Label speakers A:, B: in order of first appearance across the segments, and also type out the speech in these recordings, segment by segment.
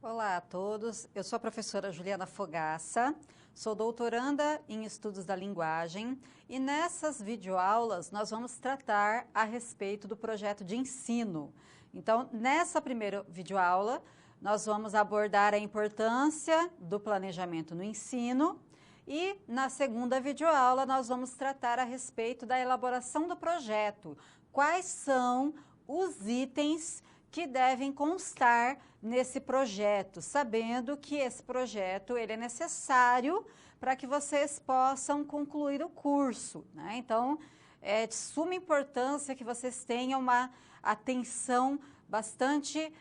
A: Olá a todos, eu sou a professora Juliana Fogaça, sou doutoranda em Estudos da Linguagem e nessas videoaulas nós vamos tratar a respeito do projeto de ensino. Então, nessa primeira videoaula, nós vamos abordar a importância do planejamento no ensino e na segunda videoaula nós vamos tratar a respeito da elaboração do projeto. Quais são os itens que devem constar nesse projeto, sabendo que esse projeto ele é necessário para que vocês possam concluir o curso, né? Então, é de suma importância que vocês tenham uma atenção bastante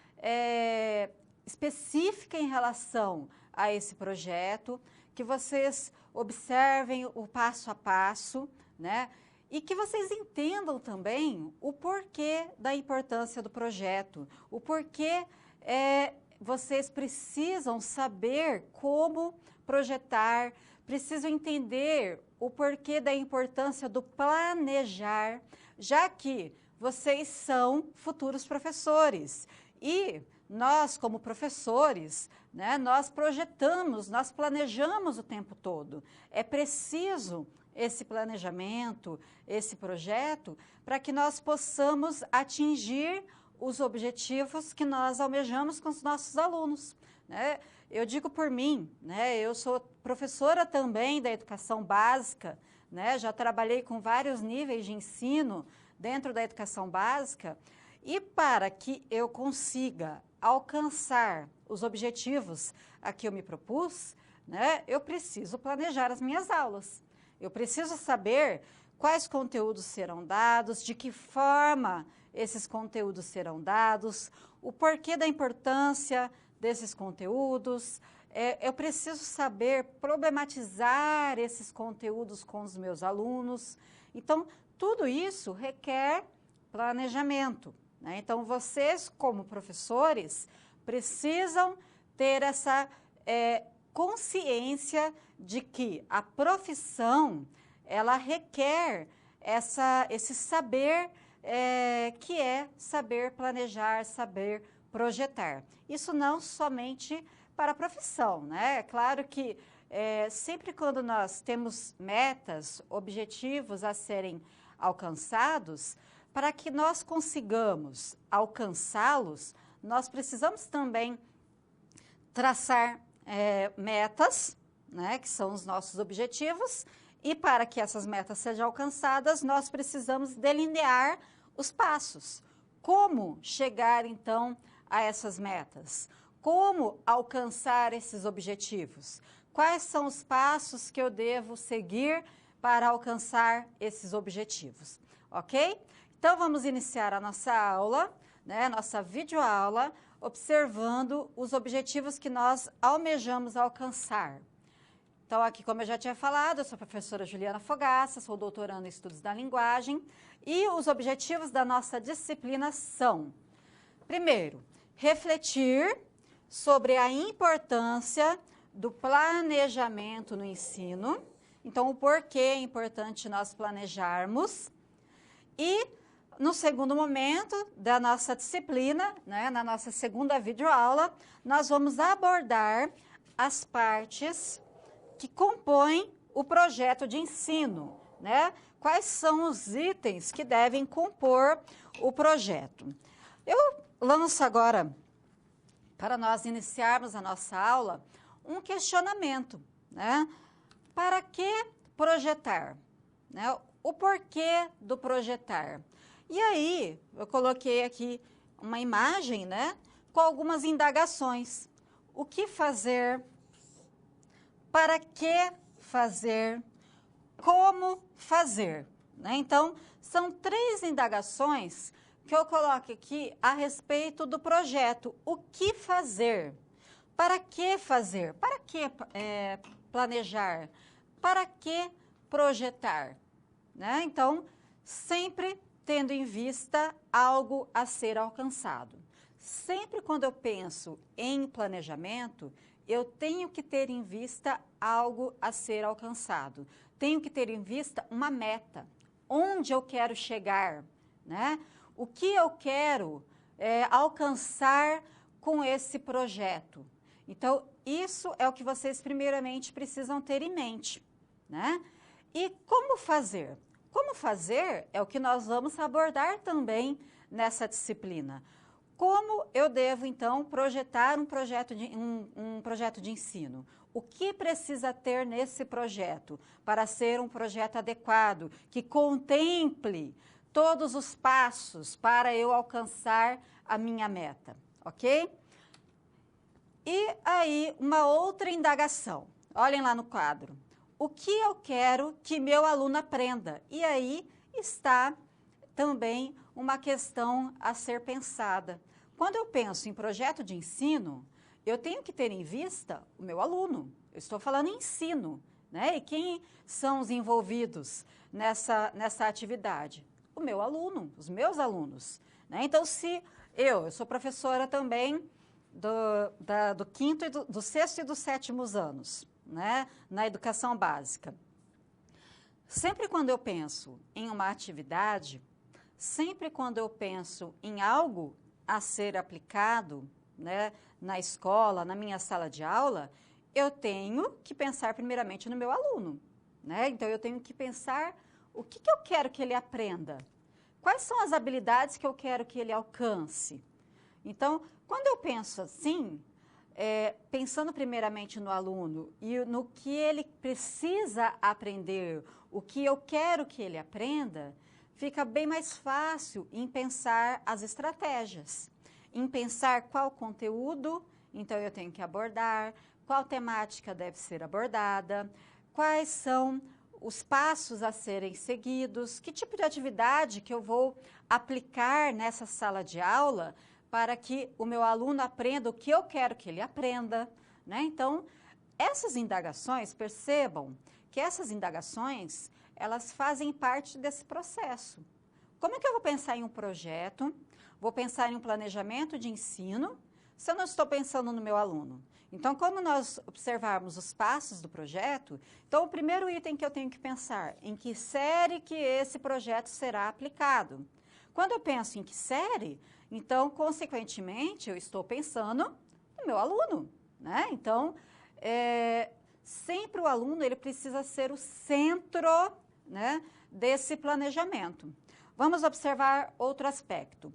A: específica em relação a esse projeto, que vocês observem o passo a passo, né? E que vocês entendam também o porquê da importância do projeto, o porquê vocês precisam saber como projetar, precisam entender o porquê da importância do planejar, já que vocês são futuros professores. E nós, como professores, né, nós projetamos, nós planejamos o tempo todo. É preciso esse planejamento, esse projeto, para que nós possamos atingir os objetivos que nós almejamos com os nossos alunos, né? Eu digo por mim, né, eu sou professora também da educação básica, né, já trabalhei com vários níveis de ensino dentro da educação básica, e para que eu consiga alcançar os objetivos a que eu me propus, né, eu preciso planejar as minhas aulas. Eu preciso saber quais conteúdos serão dados, de que forma esses conteúdos serão dados, o porquê da importância desses conteúdos. Eu preciso saber problematizar esses conteúdos com os meus alunos. Então, tudo isso requer planejamento, né? Então, vocês, como professores, precisam ter essa consciência de que a profissão, ela requer esse saber que é saber planejar, saber projetar. Isso não somente para a profissão, né? É claro que sempre quando nós temos metas, objetivos a serem alcançados, para que nós consigamos alcançá-los, nós precisamos também traçar metas, né, que são os nossos objetivos, e para que essas metas sejam alcançadas, nós precisamos delinear os passos. Como chegar, então, a essas metas? Como alcançar esses objetivos? Quais são os passos que eu devo seguir para alcançar esses objetivos? Ok? Então, vamos iniciar a nossa aula, né, nossa videoaula, observando os objetivos que nós almejamos alcançar. Então, aqui, como eu já tinha falado, eu sou a professora Juliana Fogaça, sou doutoranda em Estudos da Linguagem, e os objetivos da nossa disciplina são, primeiro, refletir sobre a importância do planejamento no ensino, então, o porquê é importante nós planejarmos, e no segundo momento da nossa disciplina, né, na nossa segunda videoaula, nós vamos abordar as partes que compõem o projeto de ensino, né? Quais são os itens que devem compor o projeto. Eu lanço agora, para nós iniciarmos a nossa aula, um questionamento, né? Para que projetar? Né? O porquê do projetar? E aí, eu coloquei aqui uma imagem, né, com algumas indagações. O que fazer? Para que fazer? Como fazer? Né? Então, são 3 indagações que eu coloco aqui a respeito do projeto. O que fazer? Para que fazer? Para que planejar? Para que projetar? Né? Então, sempre tendo em vista algo a ser alcançado. Sempre quando eu penso em planejamento, eu tenho que ter em vista algo a ser alcançado. Tenho que ter em vista uma meta. Onde eu quero chegar, né? O que eu quero alcançar com esse projeto? Então, isso é o que vocês primeiramente precisam ter em mente, né? E como fazer? Como fazer é o que nós vamos abordar também nessa disciplina. Como eu devo, então, projetar um projeto de ensino? O que precisa ter nesse projeto para ser um projeto adequado, que contemple todos os passos para eu alcançar a minha meta, ok? E aí, uma outra indagação. Olhem lá no quadro. O que eu quero que meu aluno aprenda? E aí está também uma questão a ser pensada. Quando eu penso em projeto de ensino, eu tenho que ter em vista o meu aluno. Eu estou falando em ensino, né? E quem são os envolvidos nessa atividade? O meu aluno, os meus alunos, né? Então, se eu sou professora também do quinto, do sexto e dos sétimos anos, né? Na educação básica. Sempre quando eu penso em uma atividade, sempre quando eu penso em algo a ser aplicado, né, na escola, na minha sala de aula, eu tenho que pensar primeiramente no meu aluno, né? Então, eu tenho que pensar o que eu quero que ele aprenda, quais são as habilidades que eu quero que ele alcance. Então, quando eu penso assim, pensando primeiramente no aluno e no que ele precisa aprender, o que eu quero que ele aprenda, fica bem mais fácil em pensar as estratégias, em pensar qual conteúdo, então eu tenho que abordar, qual temática deve ser abordada, quais são os passos a serem seguidos, que tipo de atividade que eu vou aplicar nessa sala de aula para que o meu aluno aprenda o que eu quero que ele aprenda, né? Então, essas indagações, percebam que essas indagações, elas fazem parte desse processo. Como é que eu vou pensar em um projeto? Vou pensar em um planejamento de ensino, se eu não estou pensando no meu aluno. Então, como nós observarmos os passos do projeto, então o primeiro item que eu tenho que pensar, em que série que esse projeto será aplicado. Quando eu penso em que série, então, consequentemente, eu estou pensando no meu aluno, né? Então, sempre o aluno, ele precisa ser o centro, né, desse planejamento. Vamos observar outro aspecto.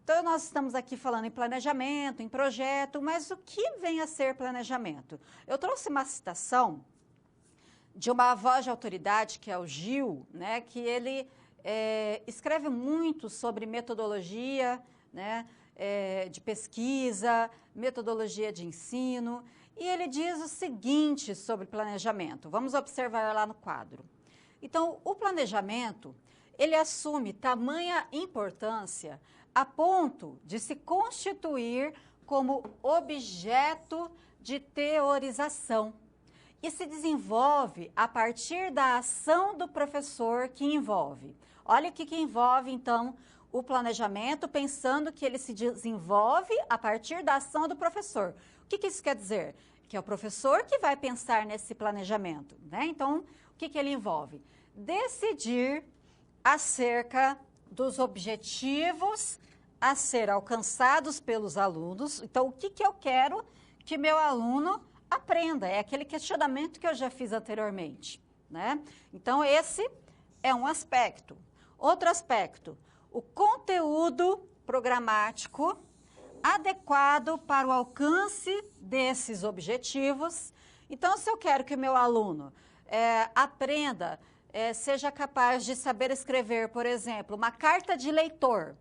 A: Então, nós estamos aqui falando em planejamento, em projeto, mas o que vem a ser planejamento? Eu trouxe uma citação de uma voz de autoridade, que é o Gil, né, que ele escreve muito sobre metodologia, né, de pesquisa, metodologia de ensino, e ele diz o seguinte sobre planejamento. Vamos observar lá no quadro. Então, o planejamento, ele assume tamanha importância a ponto de se constituir como objeto de teorização e se desenvolve a partir da ação do professor que envolve. Olha o que envolve, então, o planejamento, pensando que ele se desenvolve a partir da ação do professor. O que isso quer dizer? Que é o professor que vai pensar nesse planejamento, né? Então, o que ele envolve? Decidir acerca dos objetivos a ser alcançados pelos alunos. Então, o que eu quero que meu aluno aprenda? É aquele questionamento que eu já fiz anteriormente, né? Então, esse é um aspecto. Outro aspecto, o conteúdo programático adequado para o alcance desses objetivos. Então, se eu quero que o meu aluno aprenda, seja capaz de saber escrever, por exemplo, uma carta de leitor,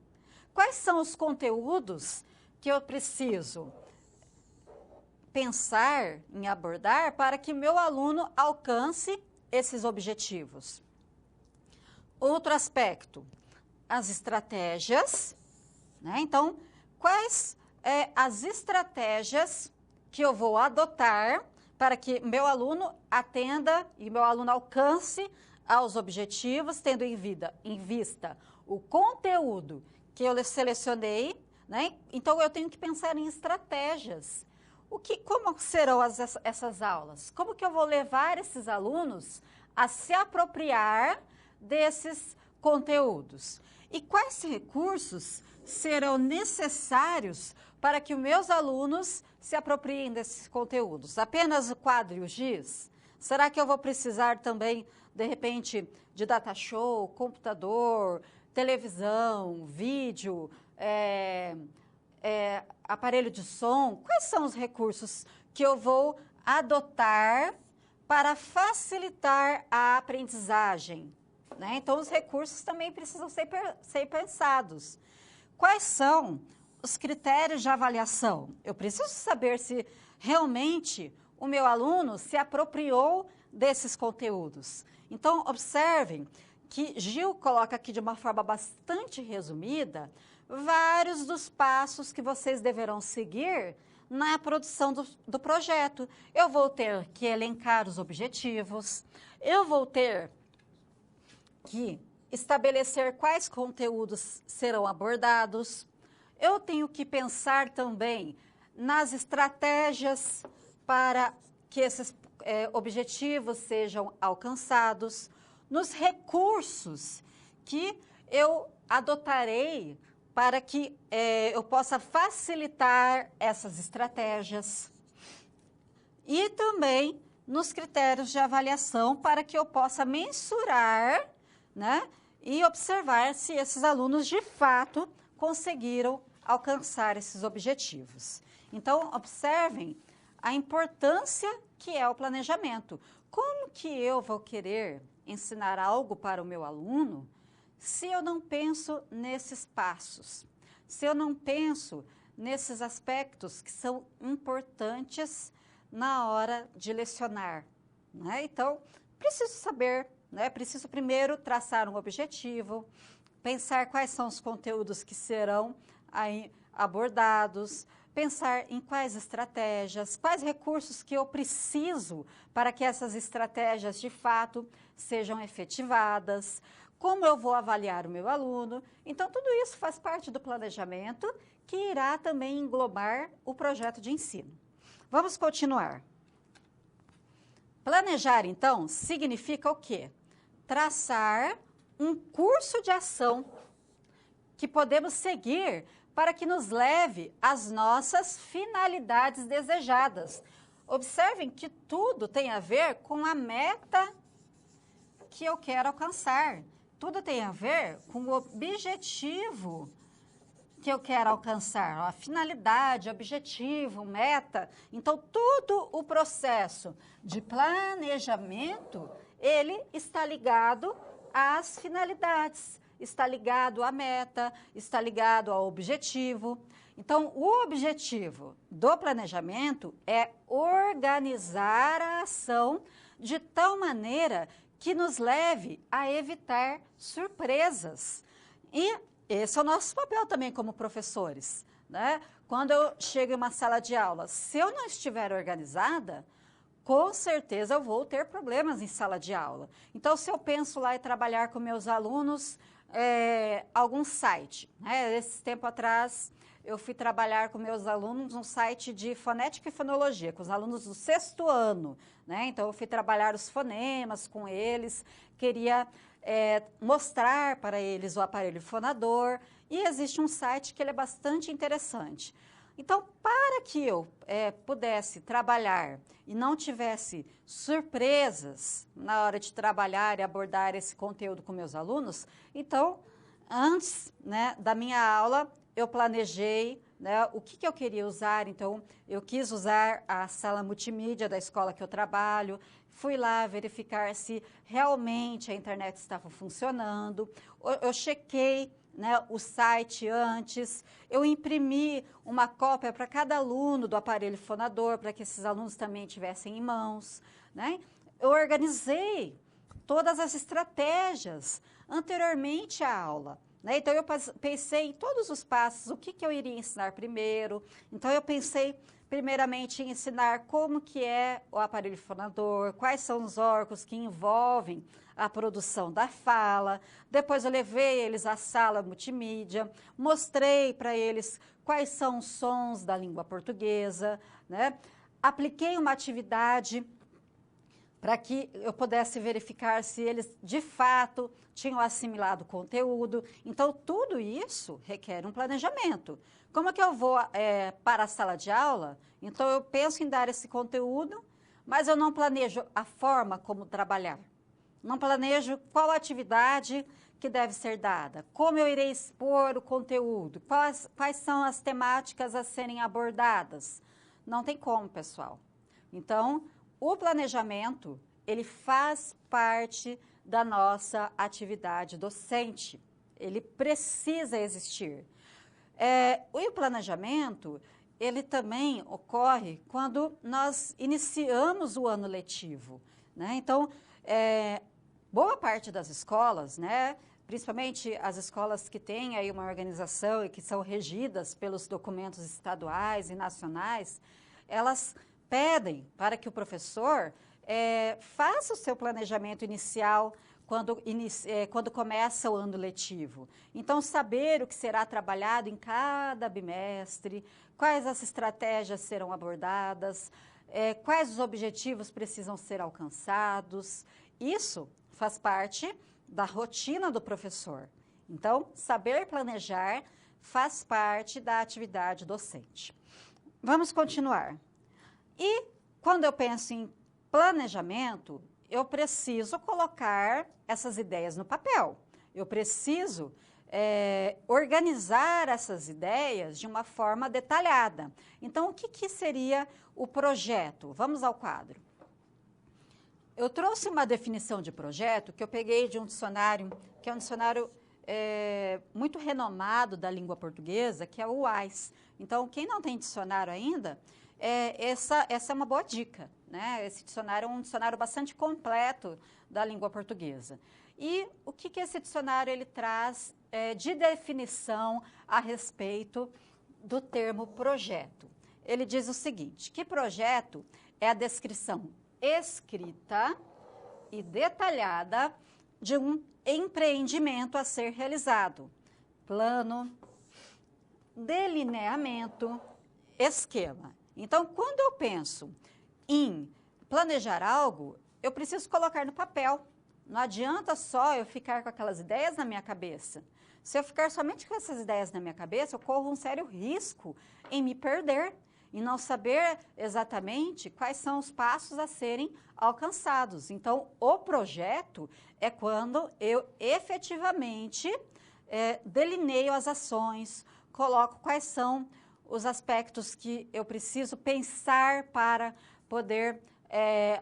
A: quais são os conteúdos que eu preciso pensar em abordar para que meu aluno alcance esses objetivos? Outro aspecto, as estratégias, né? Então, quais as estratégias que eu vou adotar para que meu aluno atenda e meu aluno alcance aos objetivos, tendo em vista o conteúdo que eu selecionei, né? Então, eu tenho que pensar em estratégias. Como serão essas aulas? Como que eu vou levar esses alunos a se apropriar desses conteúdos? E quais recursos serão necessários para que os meus alunos se apropriem desses conteúdos? Apenas o quadro e o giz? Será que eu vou precisar também, de repente, de data show, computador, televisão, vídeo, aparelho de som? Quais são os recursos que eu vou adotar para facilitar a aprendizagem? Né? Então, os recursos também precisam ser pensados. Quais são os critérios de avaliação? Eu preciso saber se realmente o meu aluno se apropriou desses conteúdos. Então, observem que Gil coloca aqui de uma forma bastante resumida vários dos passos que vocês deverão seguir na produção do projeto. Eu vou ter que elencar os objetivos, eu vou ter que estabelecer quais conteúdos serão abordados. Eu tenho que pensar também nas estratégias para que esses objetivos sejam alcançados, nos recursos que eu adotarei para que eu possa facilitar essas estratégias. E também nos critérios de avaliação para que eu possa mensurar, né, e observar se esses alunos de fato conseguiram alcançar esses objetivos. Então, observem a importância que é o planejamento. Como que eu vou querer ensinar algo para o meu aluno se eu não penso nesses passos? Se eu não penso nesses aspectos que são importantes na hora de lecionar, né? Então, preciso saber, né? Preciso primeiro traçar um objetivo, pensar quais são os conteúdos que serão aí abordados, pensar em quais estratégias, quais recursos que eu preciso para que essas estratégias de fato sejam efetivadas, como eu vou avaliar o meu aluno. Então, tudo isso faz parte do planejamento que irá também englobar o projeto de ensino. Vamos continuar. Planejar, então, significa o quê? Traçar um curso de ação que podemos seguir para que nos leve às nossas finalidades desejadas. Observem que tudo tem a ver com a meta que eu quero alcançar. Tudo tem a ver com o objetivo que eu quero alcançar, a finalidade, objetivo, meta. Então, todo o processo de planejamento, ele está ligado às finalidades, está ligado à meta, está ligado ao objetivo. Então, o objetivo do planejamento é organizar a ação de tal maneira que nos leve a evitar surpresas. E esse é o nosso papel também como professores, né? Quando eu chego em uma sala de aula, se eu não estiver organizada, com certeza eu vou ter problemas em sala de aula. Então, se eu penso lá em trabalhar com meus alunos, algum site, né? Esse tempo atrás, eu fui trabalhar com meus alunos um site de fonética e fonologia, com os alunos do 6º ano, né? Então, eu fui trabalhar os fonemas com eles, queria mostrar para eles o aparelho fonador, e existe um site que ele é bastante interessante. Então, para que eu pudesse trabalhar e não tivesse surpresas na hora de trabalhar e abordar esse conteúdo com meus alunos, então, antes, né, da minha aula, eu planejei, né, o que eu queria usar. Então, eu quis usar a sala multimídia da escola que eu trabalho, fui lá verificar se realmente a internet estava funcionando, eu chequei, né, o site antes, eu imprimi uma cópia para cada aluno do aparelho fonador, para que esses alunos também tivessem em mãos, né? Eu organizei todas as estratégias anteriormente à aula, né? Então, eu pensei em todos os passos, o que eu iria ensinar primeiro. Então, eu pensei primeiramente em ensinar como que é o aparelho fonador, quais são os órgãos que envolvem a produção da fala. Depois eu levei eles à sala multimídia, mostrei para eles quais são os sons da língua portuguesa, né? Apliquei uma atividade para que eu pudesse verificar se eles, de fato, tinham assimilado o conteúdo. Então, tudo isso requer um planejamento. Como é que eu vou para a sala de aula? Então, eu penso em dar esse conteúdo, mas eu não planejo a forma como trabalhar. Não planejo qual atividade que deve ser dada, como eu irei expor o conteúdo, quais são as temáticas a serem abordadas. Não tem como, pessoal. Então, o planejamento, ele faz parte da nossa atividade docente. Ele precisa existir. O planejamento, ele também ocorre quando nós iniciamos o ano letivo, né? Então, boa parte das escolas, né, principalmente as escolas que têm aí uma organização e que são regidas pelos documentos estaduais e nacionais, elas pedem para que o professor faça o seu planejamento inicial quando começa o ano letivo. Então, saber o que será trabalhado em cada bimestre, quais as estratégias serão abordadas, quais os objetivos precisam ser alcançados. Isso faz parte da rotina do professor. Então, saber planejar faz parte da atividade docente. Vamos continuar. E quando eu penso em planejamento, eu preciso colocar essas ideias no papel. Eu preciso organizar essas ideias de uma forma detalhada. Então, o que seria o projeto? Vamos ao quadro. Eu trouxe uma definição de projeto que eu peguei de um dicionário, que é um dicionário muito renomado da língua portuguesa, que é o UAS. Então, quem não tem dicionário ainda, essa é uma boa dica, né? Esse dicionário é um dicionário bastante completo da língua portuguesa. E o que esse dicionário ele traz de definição a respeito do termo projeto? Ele diz o seguinte, que projeto é a descrição escrita e detalhada de um empreendimento a ser realizado. Plano, delineamento, esquema. Então, quando eu penso em planejar algo, eu preciso colocar no papel. Não adianta só eu ficar com aquelas ideias na minha cabeça. Se eu ficar somente com essas ideias na minha cabeça, eu corro um sério risco em me perder e não saber exatamente quais são os passos a serem alcançados. Então, o projeto é quando eu efetivamente delineio as ações, coloco quais são os aspectos que eu preciso pensar para poder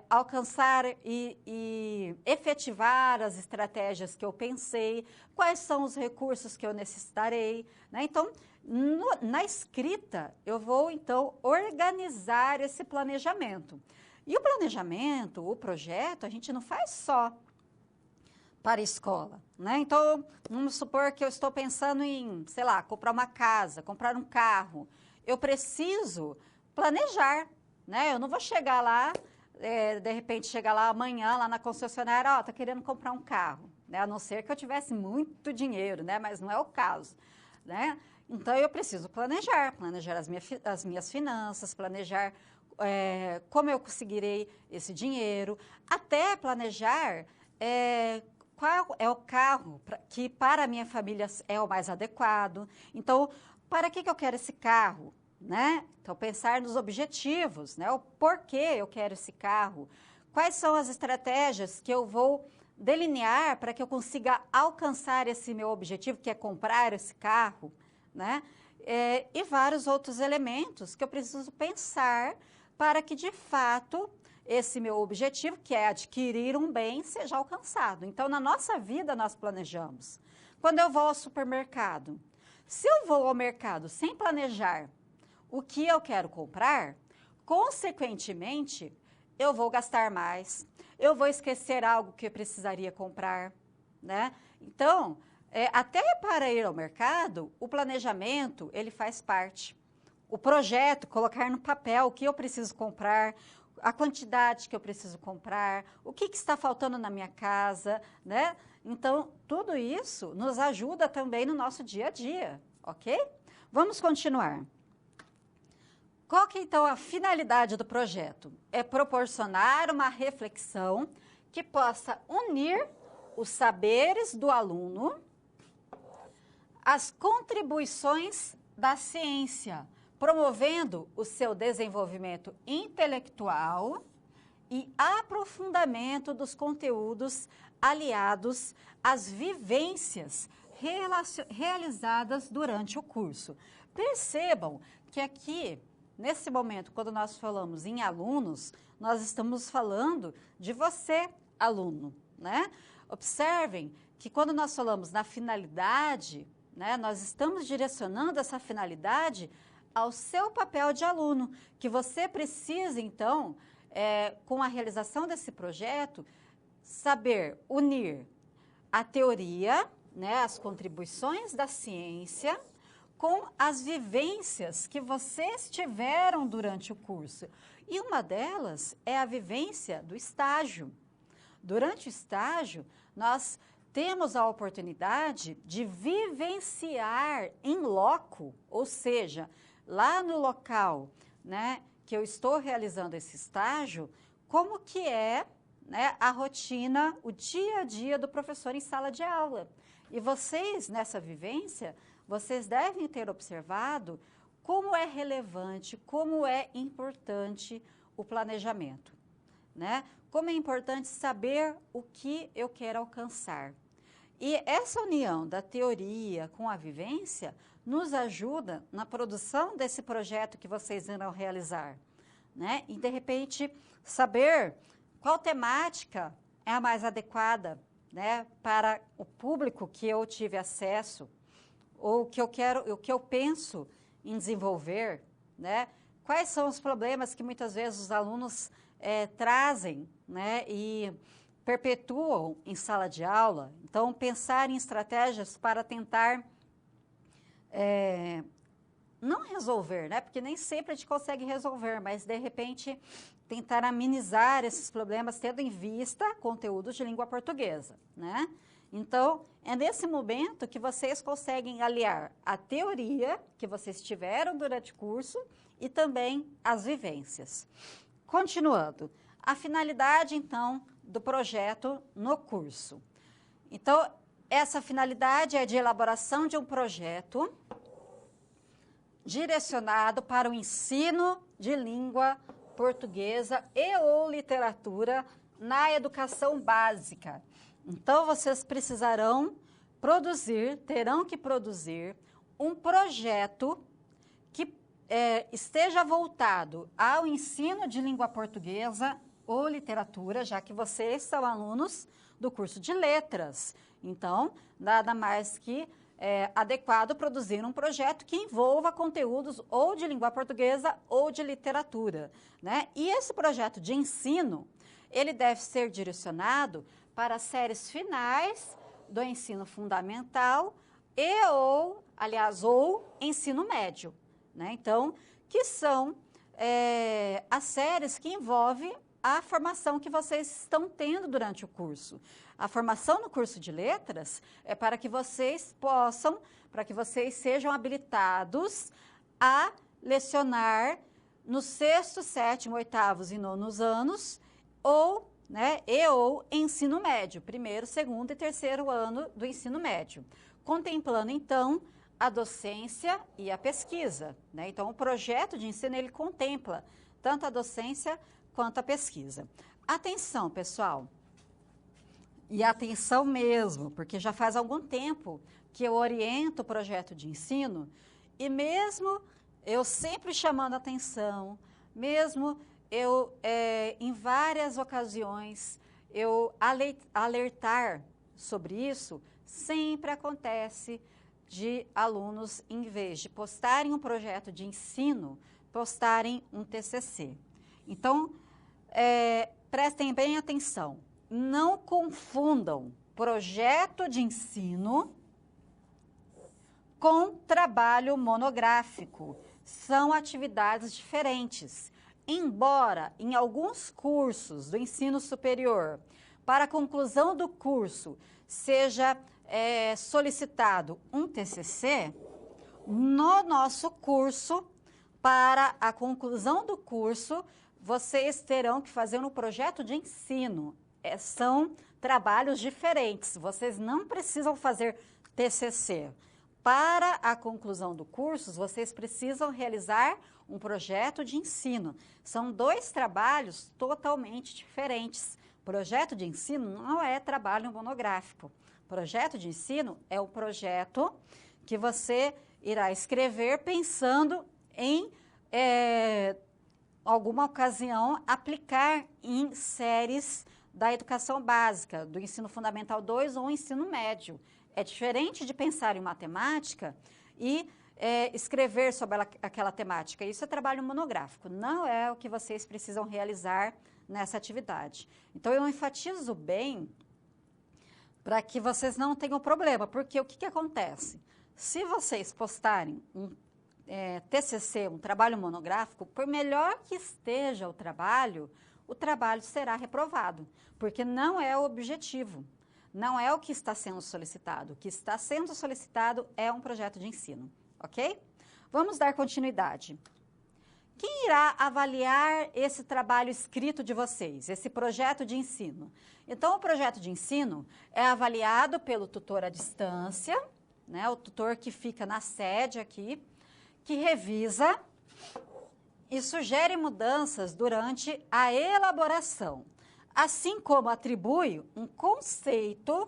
A: alcançar e efetivar as estratégias que eu pensei, quais são os recursos que eu necessitarei, né? Então, na escrita, eu vou, então, organizar esse planejamento. E o planejamento, o projeto, a gente não faz só para a escola, né? Então, vamos supor que eu estou pensando em, sei lá, comprar uma casa, comprar um carro. Eu preciso planejar, né? Eu não vou chegar lá, de repente, chegar lá amanhã, lá na concessionária, tá querendo comprar um carro, né? A não ser que eu tivesse muito dinheiro, né? Mas não é o caso, né? Então, eu preciso planejar as minhas finanças, planejar como eu conseguirei esse dinheiro, até planejar qual é o carro que para a minha família é o mais adequado. Então, para que eu quero esse carro, né? Então, pensar nos objetivos, né? O porquê eu quero esse carro, quais são as estratégias que eu vou delinear para que eu consiga alcançar esse meu objetivo, que é comprar esse carro, né? E vários outros elementos que eu preciso pensar para que, de fato, esse meu objetivo, que é adquirir um bem, seja alcançado. Então, na nossa vida, nós planejamos. Quando eu vou ao supermercado, se eu vou ao mercado sem planejar o que eu quero comprar, consequentemente, eu vou gastar mais, eu vou esquecer algo que eu precisaria comprar, né? Então, até para ir ao mercado, o planejamento, ele faz parte. O projeto, colocar no papel o que eu preciso comprar, a quantidade que eu preciso comprar, o que está faltando na minha casa, né? Então, tudo isso nos ajuda também no nosso dia a dia, ok? Vamos continuar. Qual que é, então, a finalidade do projeto? É proporcionar uma reflexão que possa unir os saberes do aluno às contribuições da ciência, promovendo o seu desenvolvimento intelectual e aprofundamento dos conteúdos aliados às vivências realizadas durante o curso. Percebam que aqui, nesse momento, quando nós falamos em alunos, nós estamos falando de você, aluno, né? Observem que quando nós falamos na finalidade, né, nós estamos direcionando essa finalidade ao seu papel de aluno, que você precisa, então, com a realização desse projeto, saber unir a teoria, né, as contribuições da ciência, com as vivências que vocês tiveram durante o curso. E uma delas é a vivência do estágio. Durante o estágio, nós temos a oportunidade de vivenciar em loco, ou seja, lá no local, né, que eu estou realizando esse estágio, como que é, né, a rotina, o dia a dia do professor em sala de aula. E vocês, nessa vivência, vocês devem ter observado como é relevante, como é importante o planejamento, né? Como é importante saber o que eu quero alcançar. E essa união da teoria com a vivência nos ajuda na produção desse projeto que vocês irão realizar, né? E, de repente, saber qual temática é a mais adequada, né, para o público que eu tive acesso, ou que eu quero, o que eu penso em desenvolver, né? Quais são os problemas que muitas vezes os alunos trazem, né, e perpetuam em sala de aula. Então, pensar em estratégias para tentar não resolver, né? Porque nem sempre a gente consegue resolver, mas, de repente, tentar amenizar esses problemas tendo em vista conteúdos de língua portuguesa, né? Então, é nesse momento que vocês conseguem aliar a teoria que vocês tiveram durante o curso e também as vivências. Continuando, a finalidade, então, do projeto no curso. Então, essa finalidade é de elaboração de um projeto direcionado para o ensino de língua portuguesa e ou literatura na educação básica. Então, vocês terão que produzir um projeto que esteja voltado ao ensino de língua portuguesa ou literatura, já que vocês são alunos do curso de letras. Então, nada mais que adequado produzir um projeto que envolva conteúdos ou de língua portuguesa ou de literatura, né? E esse projeto de ensino, ele deve ser direcionado para as séries finais do ensino fundamental ou ensino médio, né? Então, que são as séries que envolvem a formação que vocês estão tendo durante o curso. A formação no curso de letras é para que vocês sejam habilitados a lecionar nos 6º, 7º, 8º e 9º anos, ou ensino médio, 1º, 2º e 3º ano do ensino médio, contemplando, então, a docência e a pesquisa, né? Então, o projeto de ensino, ele contempla tanto a docência quanto a pesquisa. Atenção, pessoal, e atenção mesmo, porque já faz algum tempo que eu oriento o projeto de ensino, e mesmo eu sempre chamando atenção, mesmo eu, em várias ocasiões, eu alertar sobre isso, sempre acontece de alunos, em vez de postarem um projeto de ensino, postarem um TCC. Então, prestem bem atenção, não confundam projeto de ensino com trabalho monográfico. São atividades diferentes. Embora em alguns cursos do ensino superior, para a conclusão do curso, seja solicitado um TCC, no nosso curso, para a conclusão do curso, vocês terão que fazer um projeto de ensino. São trabalhos diferentes, vocês não precisam fazer TCC. Para a conclusão do curso, vocês precisam realizar um projeto de ensino. São dois trabalhos totalmente diferentes. Projeto de ensino não é trabalho monográfico. Projeto de ensino é o projeto que você irá escrever pensando em alguma ocasião aplicar em séries da educação básica, do ensino fundamental 2 ou ensino médio. É diferente de pensar em matemática e escrever sobre aquela temática. Isso é trabalho monográfico, não é o que vocês precisam realizar nessa atividade. Então, eu enfatizo bem para que vocês não tenham problema, porque o que acontece? Se vocês postarem um TCC, um trabalho monográfico, por melhor que esteja o trabalho será reprovado, porque não é o objetivo, não é o que está sendo solicitado. O que está sendo solicitado é um projeto de ensino, ok? Vamos dar continuidade. Quem irá avaliar esse trabalho escrito de vocês, esse projeto de ensino? Então, o projeto de ensino é avaliado pelo tutor à distância, né, o tutor que fica na sede aqui, que revisa e sugere mudanças durante a elaboração, assim como atribui um conceito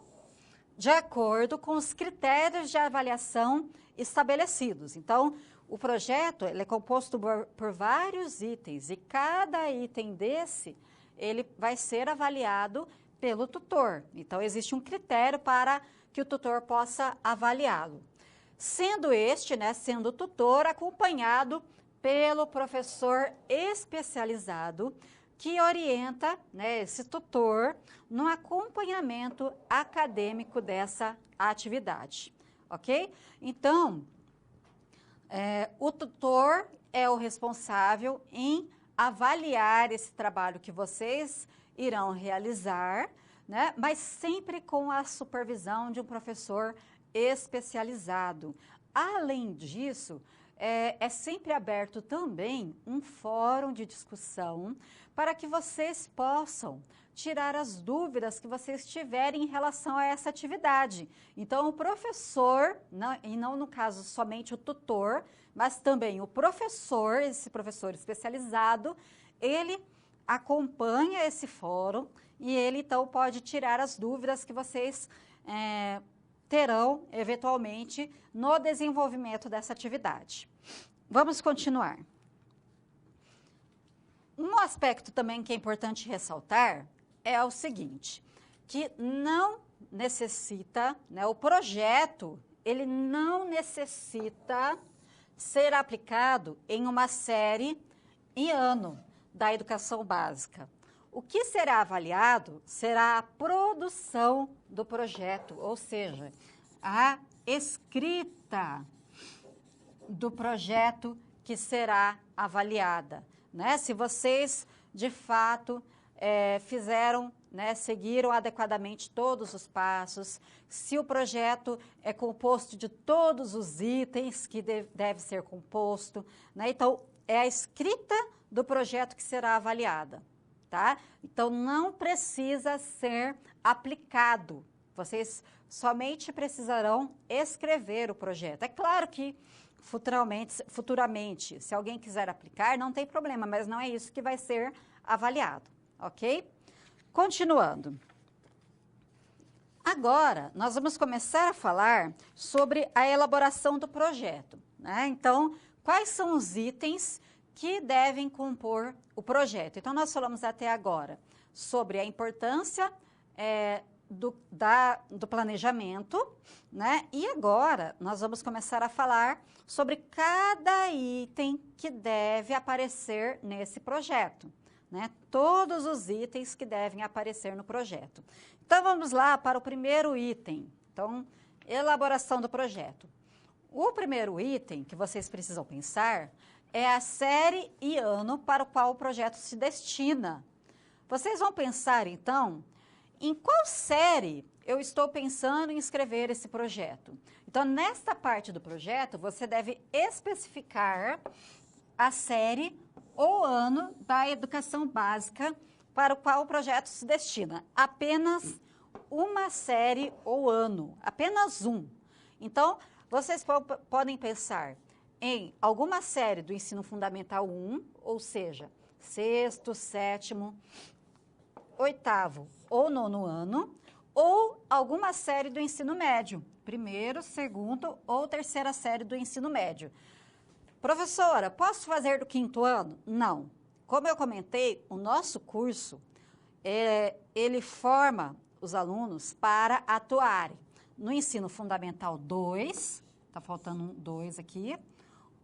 A: de acordo com os critérios de avaliação estabelecidos. Então, o projeto ele é composto por vários itens e cada item desse ele vai ser avaliado pelo tutor. Então, existe um critério para que o tutor possa avaliá-lo. Sendo este, né, sendo o tutor, acompanhado pelo professor especializado que orienta, né, esse tutor no acompanhamento acadêmico dessa atividade, ok? Então, o tutor é o responsável em avaliar esse trabalho que vocês irão realizar, né, mas sempre com a supervisão de um professor especializado. Além disso, é sempre aberto também um fórum de discussão para que vocês possam tirar as dúvidas que vocês tiverem em relação a essa atividade. Então, o professor, e não no caso somente o tutor, mas também o professor, esse professor especializado, ele acompanha esse fórum e ele, então, pode tirar as dúvidas que vocês terão, eventualmente, no desenvolvimento dessa atividade. Vamos continuar. Um aspecto também que é importante ressaltar é o seguinte, que não necessita, né, o projeto, ele não necessita ser aplicado em uma série e ano da educação básica. O que será avaliado será a produção do projeto, ou seja, a escrita do projeto que será avaliada, né? Se vocês, de fato, fizeram, né, seguiram adequadamente todos os passos, se o projeto é composto de todos os itens que deve ser composto, né? Então, é a escrita do projeto que será avaliada. Tá? Então, não precisa ser aplicado. Vocês somente precisarão escrever o projeto. É claro que futuramente, se alguém quiser aplicar, não tem problema, mas não é isso que vai ser avaliado, ok? Continuando. Agora, nós vamos começar a falar sobre a elaboração do projeto, né? Então, quais são os itens que devem compor o projeto? Então, nós falamos até agora sobre a importância do planejamento, né? E agora, nós vamos começar a falar sobre cada item que deve aparecer nesse projeto, né? Todos os itens que devem aparecer no projeto. Então, vamos lá para o primeiro item. Então, elaboração do projeto. O primeiro item que vocês precisam pensar é a série e ano para o qual o projeto se destina. Vocês vão pensar, então, em qual série eu estou pensando em escrever esse projeto. Então, nesta parte do projeto, você deve especificar a série ou ano da educação básica para o qual o projeto se destina. Apenas uma série ou ano, apenas um. Então, vocês podem pensar em alguma série do ensino fundamental 1, ou seja, sexto, sétimo, oitavo ou nono ano, ou alguma série do ensino médio, primeiro, segundo ou terceira série do ensino médio. Professora, posso fazer do quinto ano? Não. Como eu comentei, o nosso curso, ele forma os alunos para atuarem no ensino fundamental 2, está faltando um 2 aqui,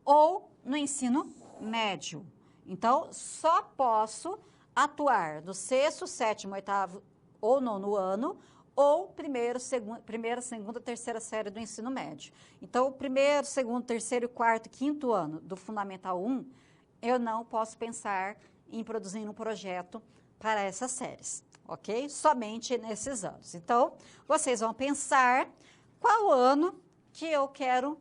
A: ou no ensino médio. Então, só posso atuar no sexto, sétimo, oitavo ou nono ano, ou primeira, segunda, terceira série do ensino médio. Então, o primeiro, segundo, terceiro, quarto e quinto ano do Fundamental 1, eu não posso pensar em produzir um projeto para essas séries, ok? Somente nesses anos. Então, vocês vão pensar qual ano que eu quero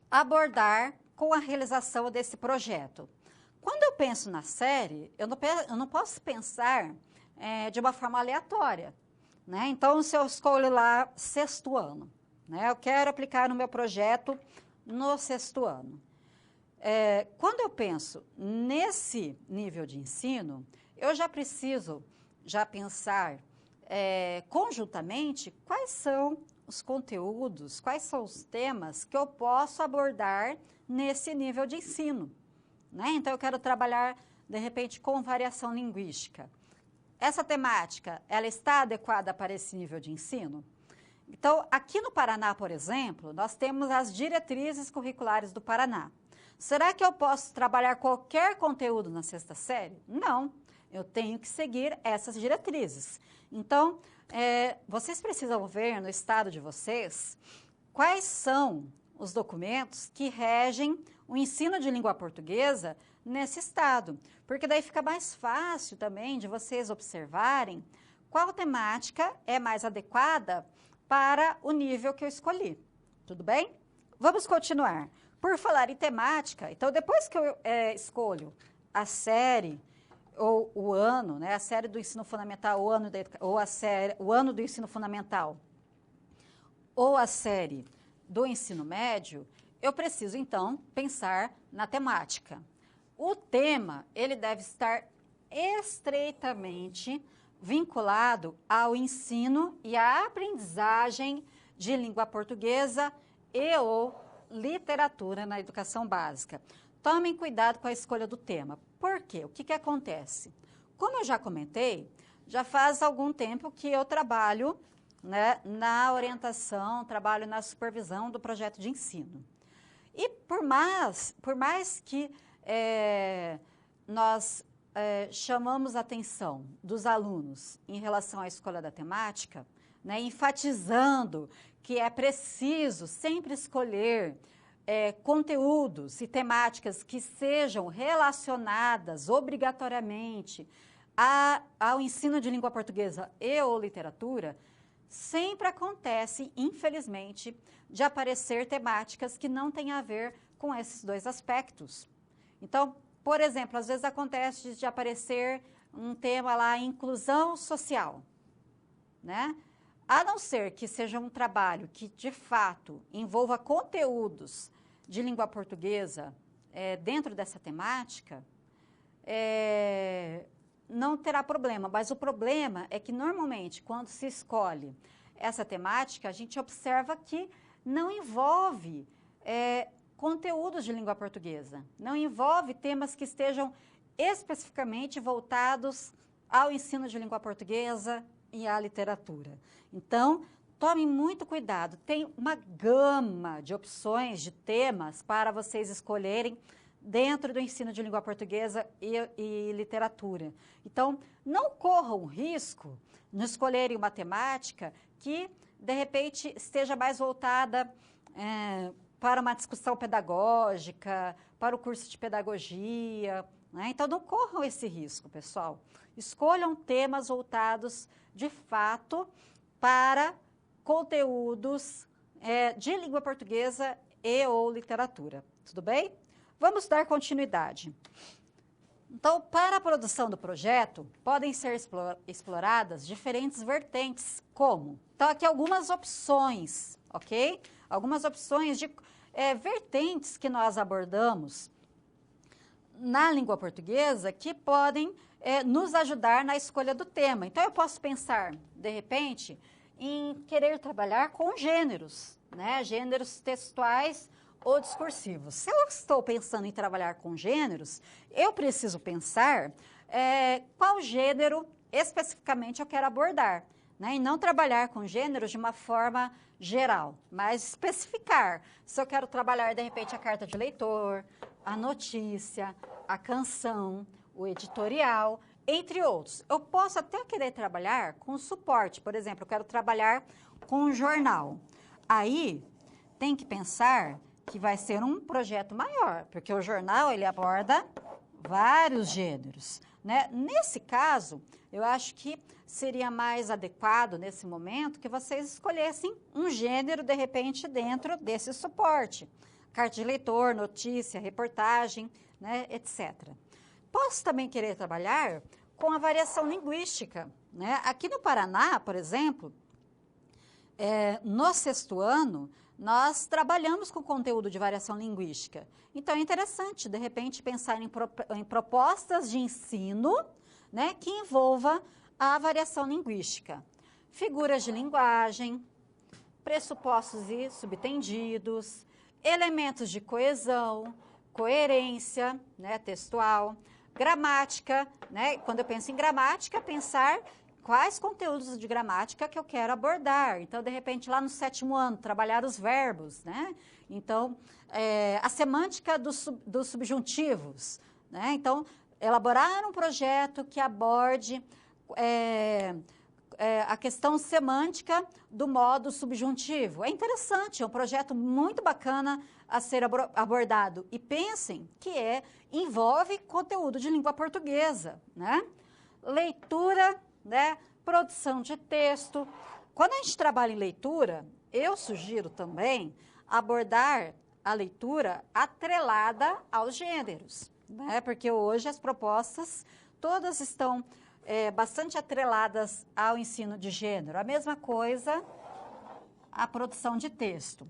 A: abordar com a realização desse projeto. Quando eu penso na série, eu não posso pensar de uma forma aleatória, né? Então, se eu escolho lá sexto ano, né? Eu quero aplicar no meu projeto no sexto ano. Quando eu penso nesse nível de ensino, eu já preciso pensar conjuntamente quais são os conteúdos, quais são os temas que eu posso abordar nesse nível de ensino, né? Então, eu quero trabalhar, de repente, com variação linguística. Essa temática, ela está adequada para esse nível de ensino? Então, aqui no Paraná, por exemplo, nós temos as diretrizes curriculares do Paraná. Será que eu posso trabalhar qualquer conteúdo na sexta série? Não, eu tenho que seguir essas diretrizes. Então, vocês precisam ver no estado de vocês quais são os documentos que regem o ensino de língua portuguesa nesse estado, porque daí fica mais fácil também de vocês observarem qual temática é mais adequada para o nível que eu escolhi. Tudo bem? Vamos continuar. Por falar em temática, então depois que eu escolho a série ou o ano, né, a série do ensino fundamental, o ano do ensino fundamental, ou a série do ensino médio, eu preciso então pensar na temática. O tema, ele deve estar estreitamente vinculado ao ensino e à aprendizagem de língua portuguesa e ou literatura na educação básica. Tomem cuidado com a escolha do tema. Por quê? O que acontece? Como eu já comentei, já faz algum tempo que eu trabalho, né, na orientação, trabalho na supervisão do projeto de ensino. E por mais que nós chamamos a atenção dos alunos em relação à escolha da temática, né, enfatizando que é preciso sempre escolher conteúdos e temáticas que sejam relacionadas obrigatoriamente ao ensino de língua portuguesa e ou literatura, sempre acontece, infelizmente, de aparecer temáticas que não têm a ver com esses dois aspectos. Então, por exemplo, às vezes acontece de aparecer um tema lá, inclusão social, né? A não ser que seja um trabalho que, de fato, envolva conteúdos de língua portuguesa dentro dessa temática, não terá problema. Mas o problema é que, normalmente, quando se escolhe essa temática, a gente observa que não envolve conteúdos de língua portuguesa, não envolve temas que estejam especificamente voltados ao ensino de língua portuguesa e à literatura. Então, tome muito cuidado, tem uma gama de opções de temas para vocês escolherem dentro do ensino de língua portuguesa e literatura. Então, não corram o risco de escolherem uma temática que, de repente, esteja mais voltada para uma discussão pedagógica, para o curso de pedagogia, né? Então, não corram esse risco, pessoal. Escolham temas voltados, de fato, para conteúdos de língua portuguesa e ou literatura. Tudo bem? Vamos dar continuidade. Então, para a produção do projeto, podem ser exploradas diferentes vertentes, como? Então, aqui algumas opções, ok? Algumas opções de vertentes que nós abordamos na língua portuguesa que podem nos ajudar na escolha do tema. Então, eu posso pensar, de repente, em querer trabalhar com gêneros, né? Gêneros textuais ou discursivos. Se eu estou pensando em trabalhar com gêneros, eu preciso pensar qual gênero especificamente eu quero abordar, né? E não trabalhar com gêneros de uma forma geral, mas especificar. Se eu quero trabalhar, de repente, a carta de leitor, a notícia, a canção, o editorial, entre outros. Eu posso até querer trabalhar com suporte, por exemplo, eu quero trabalhar com um jornal. Aí, tem que pensar que vai ser um projeto maior, porque o jornal, ele aborda vários gêneros, né? Nesse caso, eu acho que seria mais adequado, nesse momento, que vocês escolhessem um gênero, de repente, dentro desse suporte. Carta de leitor, notícia, reportagem, né, etc. Posso também querer trabalhar com a variação linguística, né? Aqui no Paraná, por exemplo, no 6º ano, nós trabalhamos com conteúdo de variação linguística. Então, é interessante, de repente, pensar em propostas de ensino, né, que envolva a variação linguística. Figuras de linguagem, pressupostos e subtendidos, elementos de coesão, coerência, né, textual, gramática, né? Quando eu penso em gramática, pensar quais conteúdos de gramática que eu quero abordar. Então, de repente, lá no 7º ano, trabalhar os verbos, né? Então, a semântica dos subjuntivos, né? Então, elaborar um projeto que aborde a questão semântica do modo subjuntivo. É interessante, é um projeto muito bacana a ser abordado. E pensem que envolve conteúdo de língua portuguesa, né? Leitura, né? Produção de texto. Quando a gente trabalha em leitura, eu sugiro também abordar a leitura atrelada aos gêneros, né? Porque hoje as propostas todas estão bastante atreladas ao ensino de gênero. A mesma coisa a produção de texto.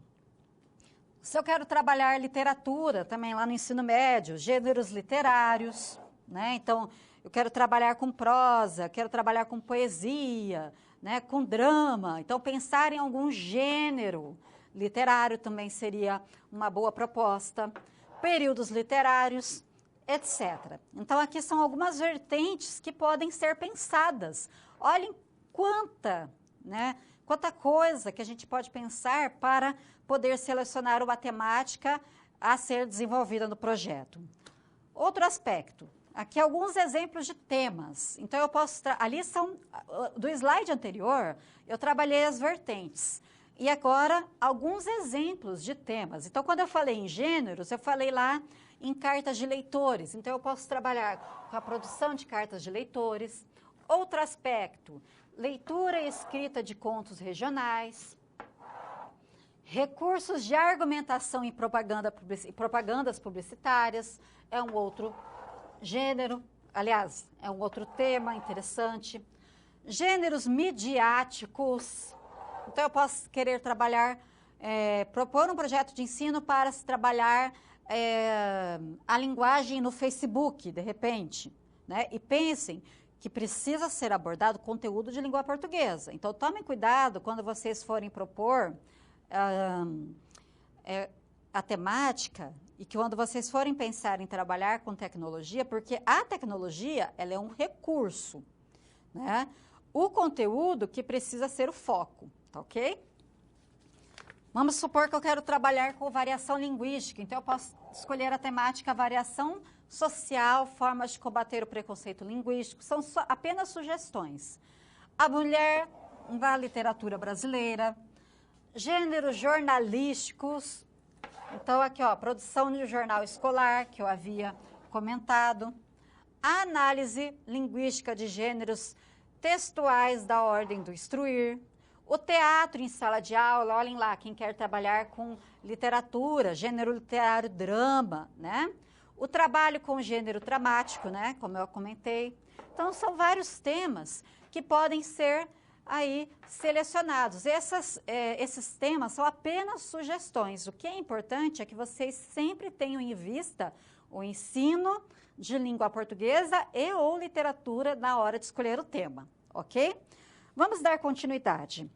A: Se eu quero trabalhar literatura também lá no ensino médio, gêneros literários, né? Então, eu quero trabalhar com prosa, quero trabalhar com poesia, né? Com drama. Então, pensar em algum gênero literário também seria uma boa proposta. Períodos literários, etc. Então, aqui são algumas vertentes que podem ser pensadas. Olhem quanta coisa que a gente pode pensar para poder selecionar uma temática a ser desenvolvida no projeto. Outro aspecto, aqui alguns exemplos de temas. Então, eu posso... Ali são... Do slide anterior, eu trabalhei as vertentes. E agora, alguns exemplos de temas. Então, quando eu falei em gêneros, eu falei lá em cartas de leitores. Então, eu posso trabalhar com a produção de cartas de leitores. Outro aspecto, leitura e escrita de contos regionais. Recursos de argumentação e propagandas publicitárias é um outro gênero. Aliás, é um outro tema interessante. Gêneros midiáticos. Então, eu posso querer trabalhar, propor um projeto de ensino para se trabalhar a linguagem no Facebook, de repente, né? E pensem que precisa ser abordado conteúdo de língua portuguesa. Então, tomem cuidado quando vocês forem propor a temática e que quando vocês forem pensar em trabalhar com tecnologia, porque a tecnologia, ela é um recurso, né? O conteúdo que precisa ser o foco, tá ok? Vamos supor que eu quero trabalhar com variação linguística, então eu posso escolher a temática variação social, formas de combater o preconceito linguístico, são apenas sugestões. A mulher na literatura brasileira, gêneros jornalísticos, então aqui, ó, produção de jornal escolar, que eu havia comentado, a análise linguística de gêneros textuais da ordem do instruir, O teatro em sala de aula, olhem lá, quem quer trabalhar com literatura, gênero literário, drama, né? O trabalho com gênero dramático, né? Como eu comentei. Então, são vários temas que podem ser aí selecionados. Esses temas são apenas sugestões. O que é importante é que vocês sempre tenham em vista o ensino de língua portuguesa e ou literatura na hora de escolher o tema, ok? Vamos dar continuidade.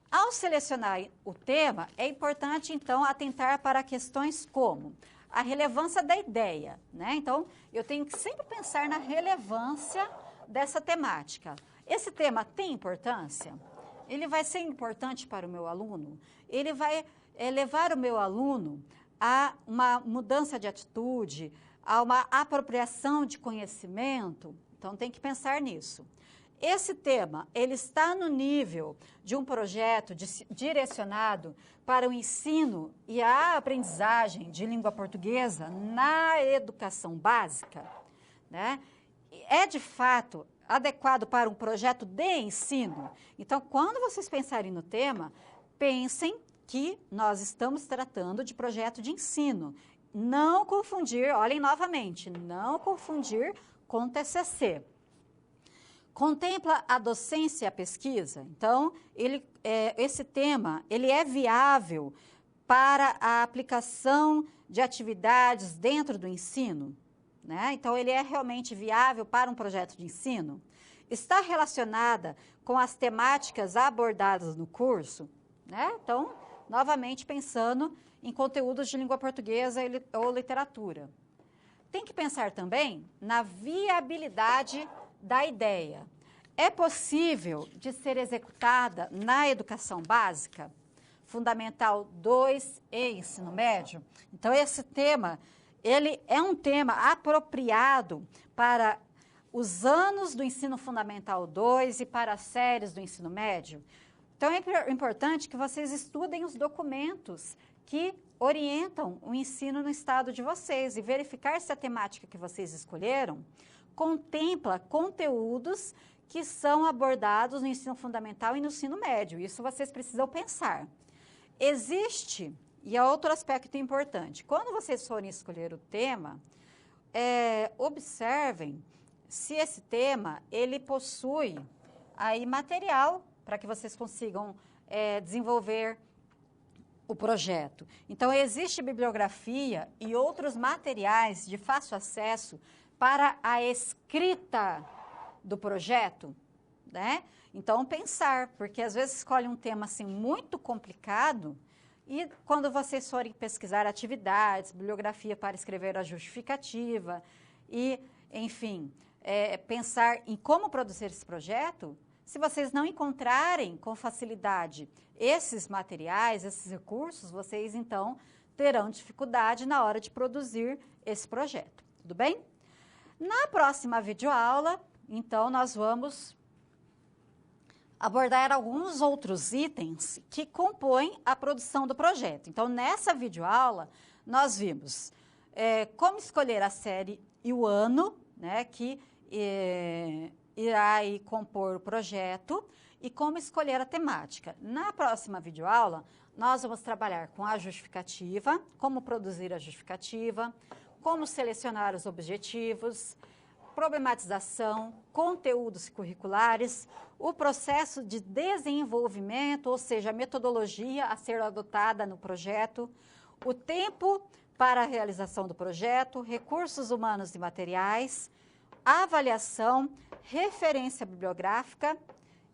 A: Ao selecionar o tema, é importante, então, atentar para questões como a relevância da ideia, né? Então, eu tenho que sempre pensar na relevância dessa temática. Esse tema tem importância? Ele vai ser importante para o meu aluno? Ele vai levar o meu aluno a uma mudança de atitude, a uma apropriação de conhecimento? Então, tem que pensar nisso. Esse tema, ele está no nível de um projeto direcionado para o ensino e a aprendizagem de língua portuguesa na educação básica, né? É, de fato, adequado para um projeto de ensino? Então, quando vocês pensarem no tema, pensem que nós estamos tratando de projeto de ensino. Não confundir, olhem novamente, não confundir com TCC. Contempla a docência e a pesquisa? Então, esse tema, ele é viável para a aplicação de atividades dentro do ensino, né? Então, ele é realmente viável para um projeto de ensino? Está relacionada com as temáticas abordadas no curso, né? Então, novamente pensando em conteúdos de língua portuguesa ou literatura. Tem que pensar também na viabilidade da ideia. É possível de ser executada na educação básica, Fundamental 2 e ensino médio? Então, esse tema, ele é um tema apropriado para os anos do ensino fundamental 2 e para as séries do ensino médio. Então, é importante que vocês estudem os documentos que orientam o ensino no estado de vocês e verificar se a temática que vocês escolheram contempla conteúdos que são abordados no ensino fundamental e no ensino médio. Isso vocês precisam pensar. Existe, e é outro aspecto importante, quando vocês forem escolher o tema, observem se esse tema, ele possui aí material para que vocês consigam desenvolver o projeto. Então, existe bibliografia e outros materiais de fácil acesso para a escrita do projeto, né? Então, pensar, porque às vezes escolhe um tema assim muito complicado e quando vocês forem pesquisar atividades, bibliografia para escrever a justificativa e, enfim, pensar em como produzir esse projeto, se vocês não encontrarem com facilidade esses materiais, esses recursos, vocês então terão dificuldade na hora de produzir esse projeto, tudo bem? Na próxima videoaula, então, nós vamos abordar alguns outros itens que compõem a produção do projeto. Então, nessa videoaula, nós vimos como escolher a série e o ano, né, que irá aí compor o projeto e como escolher a temática. Na próxima videoaula, nós vamos trabalhar com a justificativa, como produzir a justificativa, como selecionar os objetivos, problematização, conteúdos curriculares, o processo de desenvolvimento, ou seja, a metodologia a ser adotada no projeto, o tempo para a realização do projeto, recursos humanos e materiais, avaliação, referência bibliográfica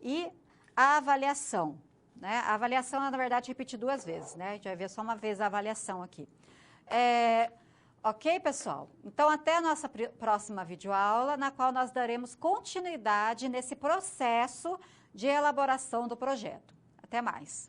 A: e a avaliação, né? A avaliação, na verdade, repetir 2 vezes, né? A gente vai ver só uma vez a avaliação aqui. Ok, pessoal? Então, até a nossa próxima videoaula, na qual nós daremos continuidade nesse processo de elaboração do projeto. Até mais!